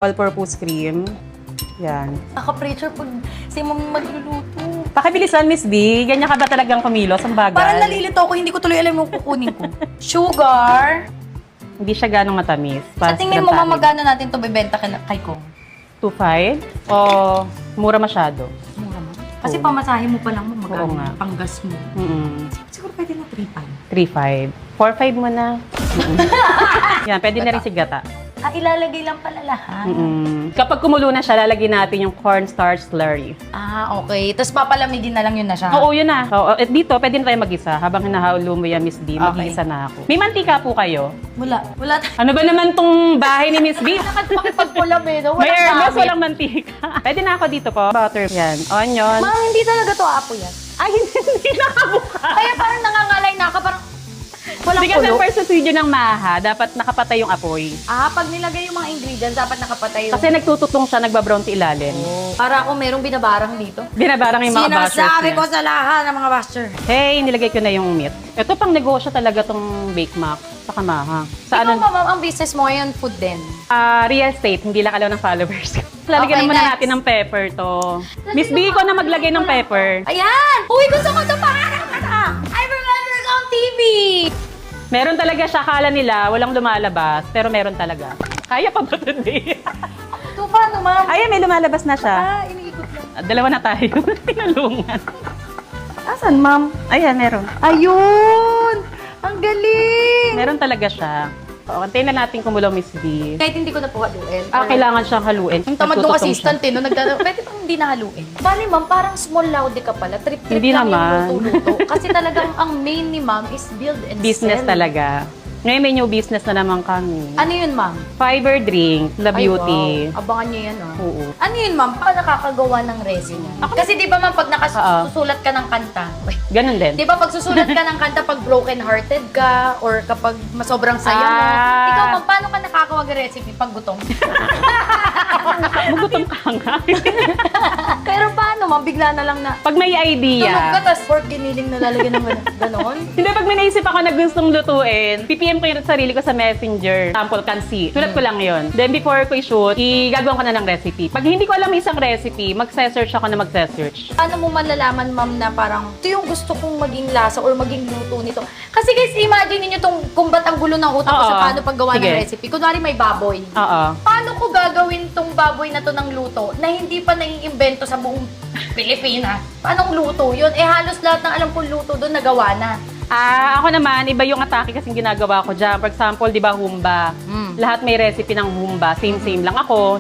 All-purpose cream. Yan. Naka-pressure pag si ma'am magluluto. Pakibilisan, Miss B. Ganyan ka ba talagang kumilos? Ang bagal. Parang nalilito ako, hindi ko tuloy alam yung kukunin ko. Sugar. Hindi siya ganong matamis. Sa tingin mo, ma'am, magkano natin ito bibenta kay Kong? 2.5? O mura masyado? Mura mo. Kasi Oo. pamasahe mo pa lang mo, Oo magkano nga. panggas mo. Siguro pwede na 3.5. 3.5. 4.5 mo na. Yan, pwede na rin si gata. Ah, ilalagay lang pala lahat. Kapag kumulo na siya, lalagyan natin yung cornstarch slurry. Ah, okay. Tapos papalamigin na lang yun na siya. Oo, yun na. Oo, at dito, pwede na tayo mag-isa. Habang hinahaulo mo yan, Miss B, mag-iisa na ako. May mantika po kayo? Wala. Wala. Ano ba naman tong bahay ni Miss B? Nakapagpulam eh. No? May airbus, gamit. walang mantika. Pwede na ako dito po. Butter. Yan. Onion. Ma'am, hindi talaga to apo yan. Ay, hindi nakabuka. Kaya parang nangangalay na ka, parang walang Hindi kasi kulo. ang first procedure ng maha, dapat nakapatay yung apoy. Ah, pag nilagay yung mga ingredients, dapat nakapatay yung... Kasi nagtututong siya, nagbabrown sa ilalim. Para ako merong binabarang dito. Binabarang yung mga bashers Sinasabi ko niya. sa lahat ng mga basher. Hey, nilagay ko na yung meat. Ito pang negosyo talaga tong Bake Mac sa Kamaha. Sa Ikaw, ano? ma'am, ang business mo ngayon, food din. Real estate, hindi lang alaw ng followers. Lalagyan Okay, muna next. natin ng pepper to. Miss B, ko na maglagay ng pepper. Ayan! Uy, gusto ko ito pangarap ka na! I remember it on TV! Meron talaga siya, kala nila, walang lumalabas, pero meron talaga. Kaya pa ba today? Ito, paano, ma'am? Ayan, may lumalabas na siya. Ah, iniikot lang. Dalawa na tayo. Tinulungan. Asan, ma'am? Ayan, meron. Ayun! Ang galing! Meron talaga siya. So, antayin na natin kumulo, Miss B. Kahit hindi ko na po haluin. Kailangan siyang haluin. Yung tamad nung Nagtututong assistant eh, no? Pwede pang hindi nahaluin. Bali, ma'am, parang small laude ka pala. Trip-trip Hindi lang naman. yung luto-luto. Kasi talagang ang main ni ma'am is build and Business sell. talaga. Ngayon may new business na naman kami. Ano yun, ma'am? Fiber drink, La Ay, Beauty. wow. Abangan niyo yan, oh. Oo. Ano yun, ma'am? Paano nakakagawa ng resin? Kasi di ba, ma'am, pag nakasusulat ka ng kanta, Ganun din. di ba, pag susulat ka ng kanta pag broken-hearted ka or kapag sobrang saya mo, Ah. ikaw, ma'am, paano ka nakakawag ng recipe pag gutom? Magutom ka nga. Pero paano, ma'am? Bigla na lang na Pag may tunog ka, idea. tas pork giniling na lalagyan ng ganon? Hindi, pag may naisip ako na gustong lutuin, PPM ko yung sarili ko sa Messenger. Sample kansi. Sulat ko lang yon. Then before ko i-shoot, igagawa ko na ng recipe. Pag hindi ko alam isang recipe, magse-search ako na magse-search. Paano mo malalaman, ma'am, na parang ito yung gusto kong maging lasa or maging luto nito? Kasi guys, imagine niyo kung ba't ang gulo ng utak ko Oo. sa paano paggawa ng Sige. recipe. Kunwari may baboy. Oo. Paano ko gagawin tong baboy na to ng luto na hindi pa naiimbento sa buong Pilipinas? Paano luto yun? Eh halos lahat ng alam kong luto doon nagawa na. Ako naman, iba yung atake kasing ginagawa ko dyan. For example, di ba, humba. Lahat may recipe ng humba. Same-same lang ako.